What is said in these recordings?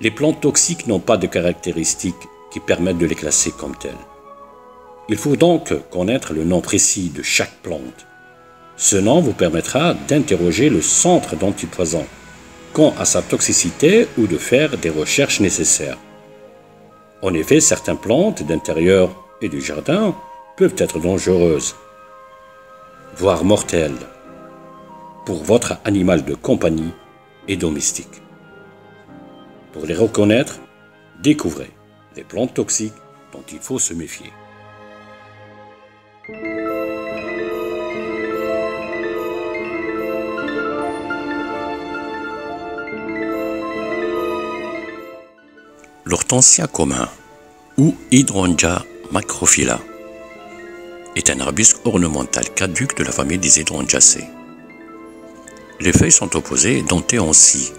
Les plantes toxiques n'ont pas de caractéristiques qui permettent de les classer comme telles. Il faut donc connaître le nom précis de chaque plante. Ce nom vous permettra d'interroger le centre d'antipoison quant à sa toxicité ou de faire des recherches nécessaires. En effet, certaines plantes d'intérieur et du jardin peuvent être dangereuses, voire mortelles, pour votre animal de compagnie et domestique. Pour les reconnaître, découvrez les plantes toxiques dont il faut se méfier. L'hortensia commun, ou Hydrangea macrophylla, est un arbuste ornemental caduc de la famille des Hydrangeaceae. Les feuilles sont opposées et dentées en scie.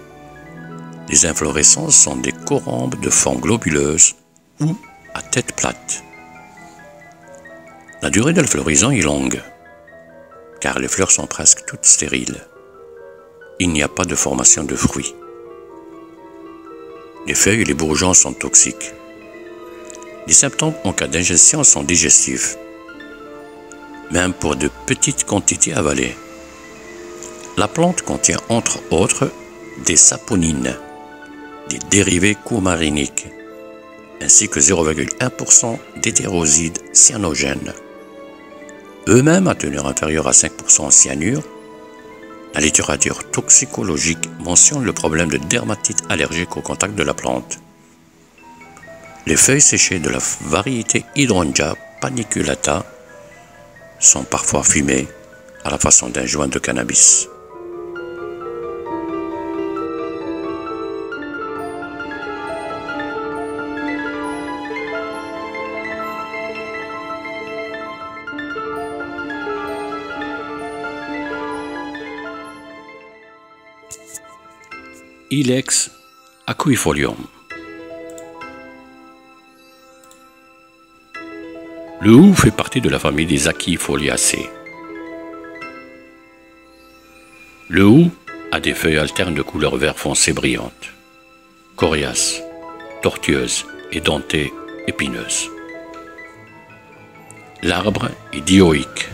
Les inflorescences sont des corymbes de forme globuleuse ou à tête plate. La durée de la floraison est longue, car les fleurs sont presque toutes stériles. Il n'y a pas de formation de fruits. Les feuilles et les bourgeons sont toxiques. Les symptômes en cas d'ingestion sont digestifs, même pour de petites quantités avalées. La plante contient entre autres des saponines, des dérivés coumariniques, ainsi que 0,1% d'hétérosides cyanogènes. Eux-mêmes à teneur inférieure à 5% en cyanure. La littérature toxicologique mentionne le problème de dermatite allergique au contact de la plante. Les feuilles séchées de la variété Hydrangea paniculata sont parfois fumées à la façon d'un joint de cannabis. Ilex aquifolium. Le hou fait partie de la famille des Aquifoliaceae. Le hou a des feuilles alternes de couleur vert foncé brillante, coriaces, tortueuses et dentées épineuses. L'arbre est dioïque,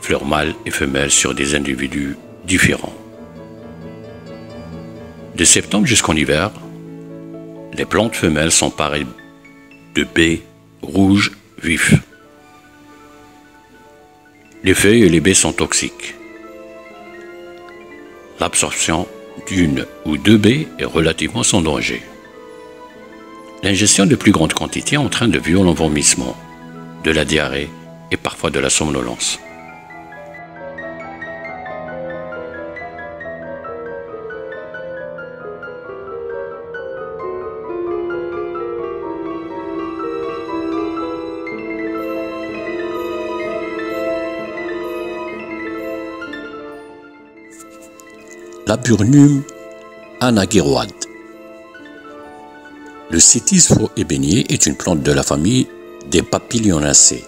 fleurs mâles et femelles sur des individus différents. De septembre jusqu'en hiver, les plantes femelles sont parées de baies rouges vifs. Les feuilles et les baies sont toxiques. L'absorption d'une ou deux baies est relativement sans danger. L'ingestion de plus grandes quantités entraîne de violents vomissements, de la diarrhée et parfois de la somnolence. Laburnum anagueroide. Le Cytis faux ébénier est une plante de la famille des Papilionaceae.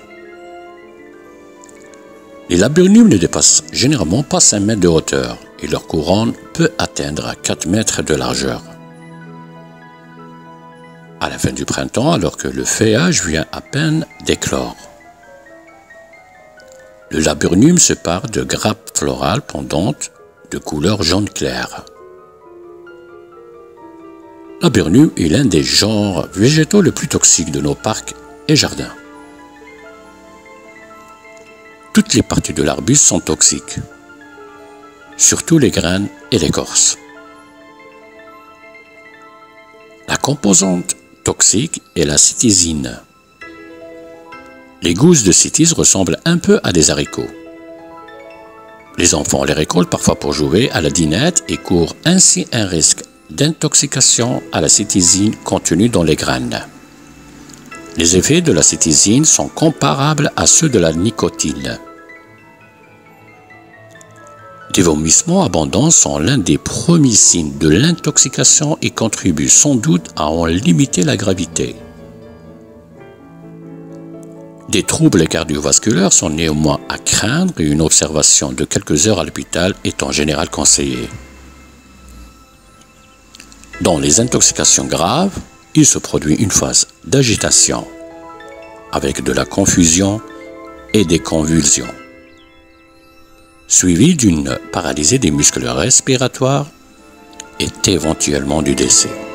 Les laburnums ne dépassent généralement pas 5 mètres de hauteur et leur couronne peut atteindre 4 mètres de largeur. À la fin du printemps, alors que le feuillage vient à peine d'éclore, le laburnum se pare de grappes florales pendantes de couleur jaune clair. Laburnum est l'un des genres végétaux les plus toxiques de nos parcs et jardins. Toutes les parties de l'arbuste sont toxiques, surtout les graines et l'écorce. La composante toxique est la cytisine. Les gousses de cytis ressemblent un peu à des haricots. Les enfants les récoltent parfois pour jouer à la dinette et courent ainsi un risque d'intoxication à la cytisine contenue dans les graines. Les effets de la cytisine sont comparables à ceux de la nicotine. Des vomissements abondants sont l'un des premiers signes de l'intoxication et contribuent sans doute à en limiter la gravité. Des troubles cardiovasculaires sont néanmoins à craindre et une observation de quelques heures à l'hôpital est en général conseillée. Dans les intoxications graves, il se produit une phase d'agitation avec de la confusion et des convulsions, suivie d'une paralysie des muscles respiratoires et éventuellement du décès.